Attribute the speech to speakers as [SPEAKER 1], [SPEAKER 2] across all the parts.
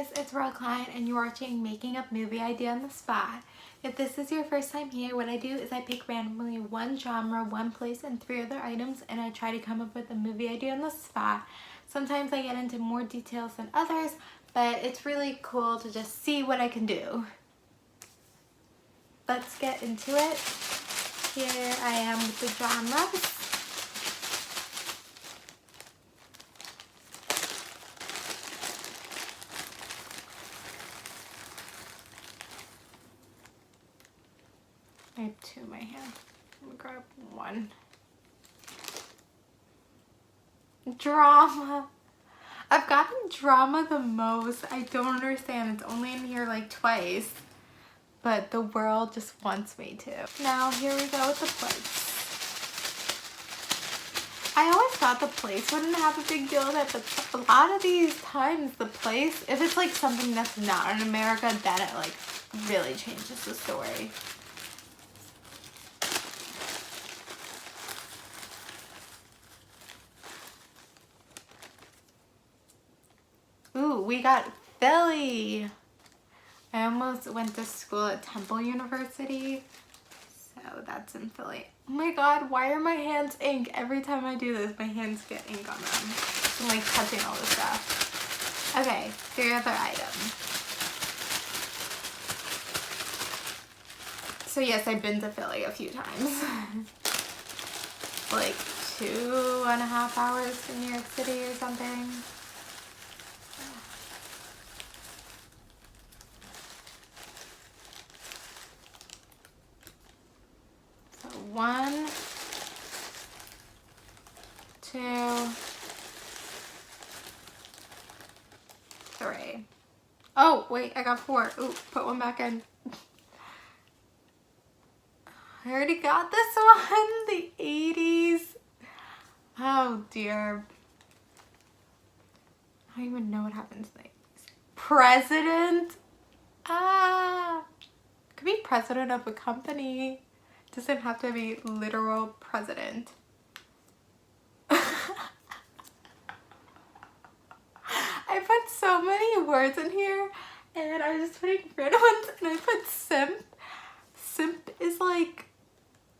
[SPEAKER 1] guys, it's Rel Klein and you're watching Making Up Movie Idea on the Spot. If this is your first time here, what I do is I pick randomly one genre, one place, and 3 other items, and I try to come up with a movie idea on the spot. Sometimes I get into more details than others, but it's really cool to just see what I can do. Let's get into it. Here I am with the genres. I have 2 in my hand. I'm gonna grab one. Drama. I've gotten drama the most. I don't understand. It's only in here like twice. But the world just wants me to. Now here we go with the plates. I always thought the place wouldn't have a big deal with it, but a lot of these times the place, if it's like something that's not in America, then it like really changes the story. Ooh, we got Philly. I almost went to school at Temple University, so that's in Philly. Oh my god, why are my hands ink? Every time I do this, my hands get ink on them. I'm like touching all this stuff. Okay, 3 other items. So yes, I've been to Philly a few times. Like 2.5 hours from New York City or something. So 1, 2, 3. Oh, wait, I got 4. Ooh, put one back in. I already got this one, the 80s. Oh dear. I don't even know what happens in the 80s. President? Ah. Could be president of a company. Doesn't have to be literal president. I put so many words in here and I was just putting random ones and I put simp. Simp is like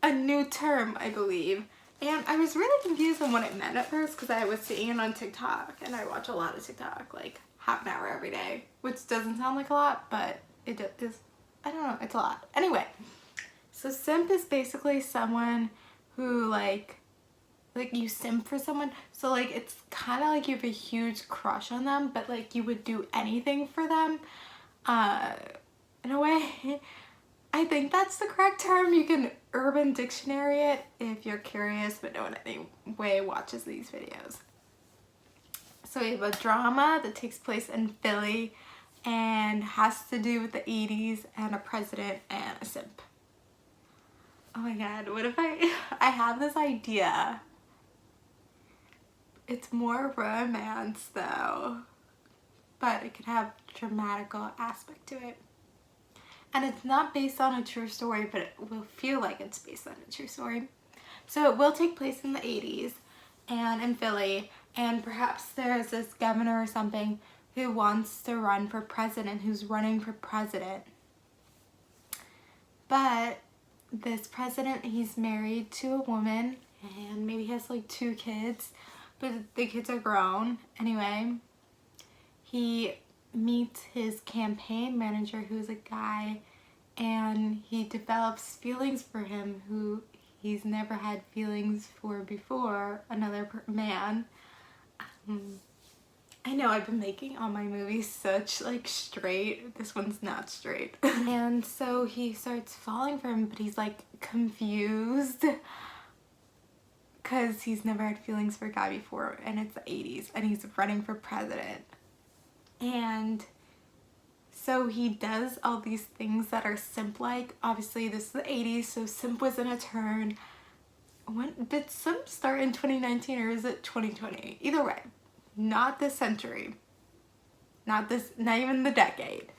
[SPEAKER 1] a new term, I believe. And I was really confused on what it meant at first because I was seeing it on TikTok and I watch a lot of TikTok, like half an hour every day, which doesn't sound like a lot, but it is, I don't know, it's a lot. Anyway, so simp is basically someone who like you simp for someone. So like it's kind of like you have a huge crush on them, but like you would do anything for them. In a way, I think that's the correct term. You can Urban Dictionary it if you're curious, but no one in any way watches these videos. So we have a drama that takes place in Philly and has to do with the 80s and a president and a simp. Oh my god, what if I have this idea. It's more romance though, but it could have dramatical aspect to it. And it's not based on a true story, but it will feel like it's based on a true story. So it will take place in the 80s and in Philly, and perhaps there's this governor or something who wants to run for president, who's running for president. But this president, he's married to a woman and maybe has like 2 kids, but the kids are grown. Anyway, he meets his campaign manager, who's a guy, and he develops feelings for him who he's never had feelings for before, another man. I know I've been making all my movies such like straight. This one's not straight. And so he starts falling for him, but he's like confused because he's never had feelings for a guy before, and it's the 80s and he's running for president. And so he does all these things that are simp-like. Obviously this is the 80s, so simp was in a turn. When did simp start, in 2019 or is it 2020? Either way, not this century. Not even the decade.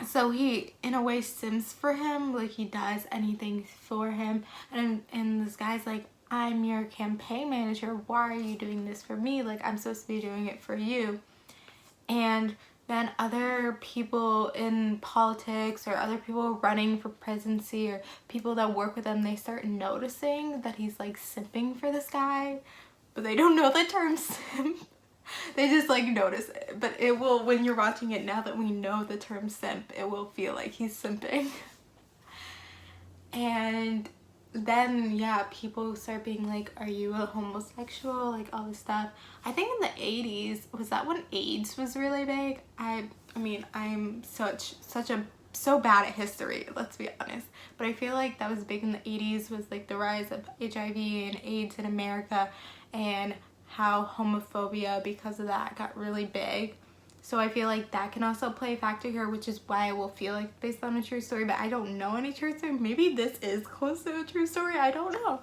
[SPEAKER 1] So he, in a way, simps for him. Like he does anything for him. And this guy's like, I'm your campaign manager. Why are you doing this for me? Like I'm supposed to be doing it for you. And then other people in politics or other people running for presidency or people that work with him, they start noticing that he's like simping for this guy, but they don't know the term simp. They just like notice it, but it will, when you're watching it, now that we know the term simp, it will feel like he's simping. And then yeah, people start being like, are you a homosexual, like all this stuff. I think in the 80s, was that when AIDS was really big? I mean, I'm so bad at history, let's be honest, but I feel like that was big in the 80s, was like the rise of HIV and AIDS in America, and how homophobia because of that got really big. So I feel like that can also play a factor here, which is why I will feel like based on a true story, but I don't know any true story. Maybe this is close to a true story, I don't know.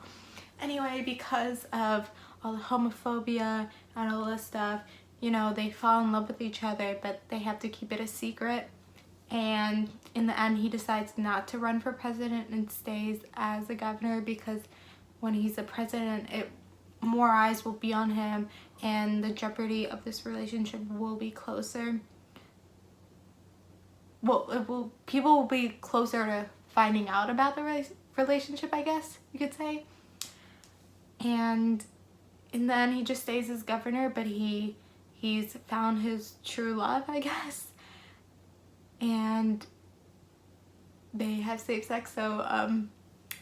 [SPEAKER 1] Anyway, because of all the homophobia and all this stuff, you know, they fall in love with each other, but they have to keep it a secret. And in the end, he decides not to run for president and stays as a governor, because when he's a president, more eyes will be on him and the jeopardy of this relationship will be closer. Well, people will be closer to finding out about the relationship, I guess you could say. And then he just stays as governor, but he's found his true love, I guess. And they have safe sex, so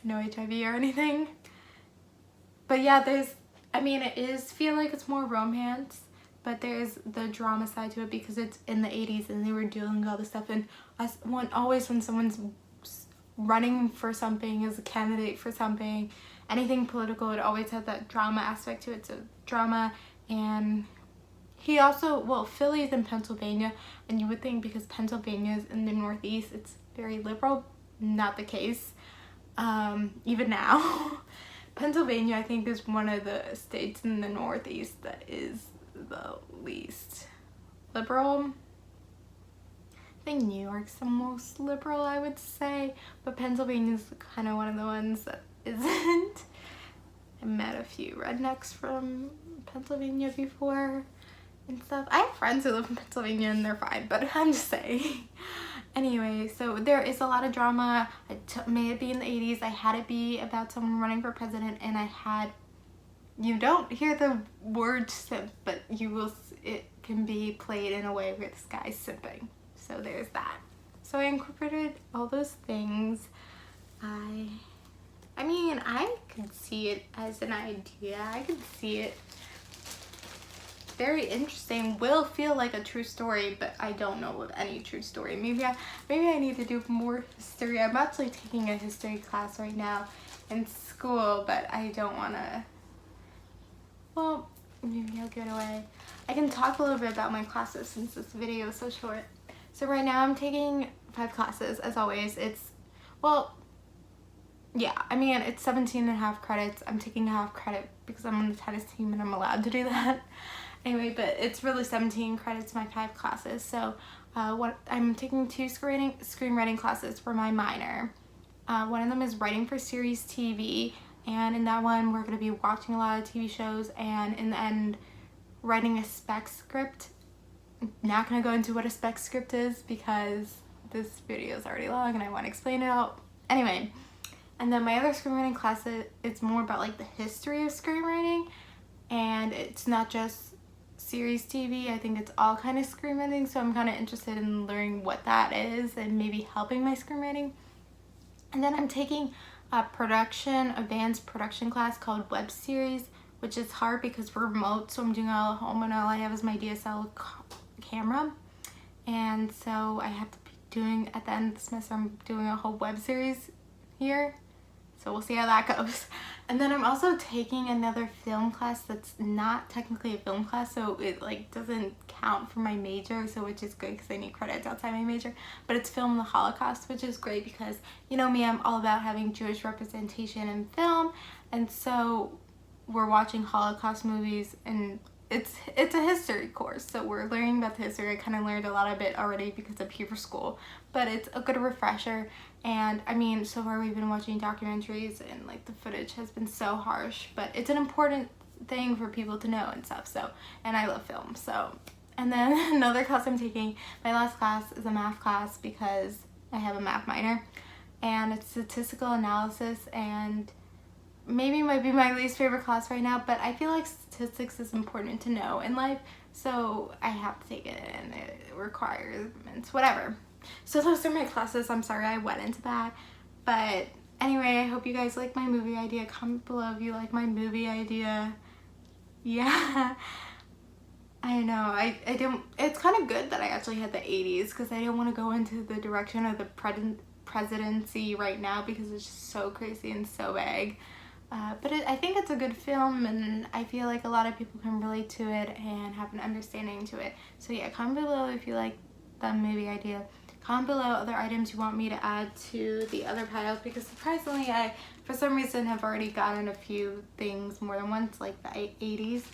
[SPEAKER 1] no HIV or anything. But yeah, it is feel like it's more romance, but there's the drama side to it because it's in the 80s and they were doing all this stuff. And always when someone's running for something, as a candidate for something, anything political, it always has that drama aspect to it. So drama. And he also, well, Philly's in Pennsylvania, and you would think because Pennsylvania is in the Northeast, it's very liberal. Not the case, even now. Pennsylvania, I think, is one of the states in the Northeast that is the least liberal. I think New York's the most liberal, I would say, but Pennsylvania's kind of one of the ones that isn't. I met a few rednecks from Pennsylvania before and stuff. I have friends who live in Pennsylvania and they're fine, but I'm just saying. Anyway, so there is a lot of drama. May it be in the 80s. I had it be about someone running for president, and you don't hear the word simp, but it can be played in a way where this guy's simping. So there's that. So I incorporated all those things. I could see it as an idea. I could see it very interesting, will feel like a true story, but I don't know of any true story. Maybe I need to do more history. I'm actually taking a history class right now in school, but I don't want to, well, maybe I'll give it away. I can talk a little bit about my classes since this video is so short. So right now I'm taking 5 classes, as always. It's 17.5 credits. I'm taking half credit because I'm on the tennis team and I'm allowed to do that. Anyway, but it's really 17 credits, my 5 classes. So I'm taking 2 screenwriting classes for my minor. One of them is writing for series TV, and in that one we're going to be watching a lot of TV shows, and in the end writing a spec script. I'm not going to go into what a spec script is because this video is already long and I want to explain it out. Anyway, and then my other screenwriting class, it's more about like the history of screenwriting, and it's not just series TV. I think it's all kind of screenwriting, so I'm kind of interested in learning what that is and maybe helping my screenwriting. And then I'm taking a advanced production class called web series, which is hard because we're remote, so I'm doing it all at home and all I have is my DSL camera. And so I have to be doing, at the end of the semester, I'm doing a whole web series here. So we'll see how that goes. And then I'm also taking another film class that's not technically a film class, so it like doesn't count for my major, so which is good because I need credits outside my major. But it's film the Holocaust, which is great because, you know me, I'm all about having Jewish representation in film, and so we're watching Holocaust movies, and it's a history course, so we're learning about the history. I kind of learned a lot of it already because of Hebrew school, but it's a good refresher. And I mean, so far we've been watching documentaries and like the footage has been so harsh, but it's an important thing for people to know and stuff. So, and I love film, so And then another class I'm taking, my last class is a math class because I have a math minor, and it's statistical analysis, and maybe might be my least favorite class right now, but I feel like statistics is important to know in life, so I have to take it, and it requirements, whatever. So those are my classes. I'm sorry I went into that, but anyway, I hope you guys like my movie idea. Comment below if you like my movie idea. Yeah. I know, I didn't, it's kind of good that I actually had the 80s because I didn't want to go into the direction of the presidency right now because it's just so crazy and so vague. But I think it's a good film, and I feel like a lot of people can relate to it and have an understanding to it. So yeah, comment below if you like the movie idea. Comment below other items you want me to add to the other piles, because surprisingly I, for some reason, have already gotten a few things more than once, like the 80s.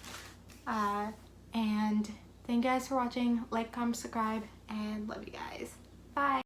[SPEAKER 1] And thank you guys for watching. Like, comment, subscribe, and love you guys. Bye.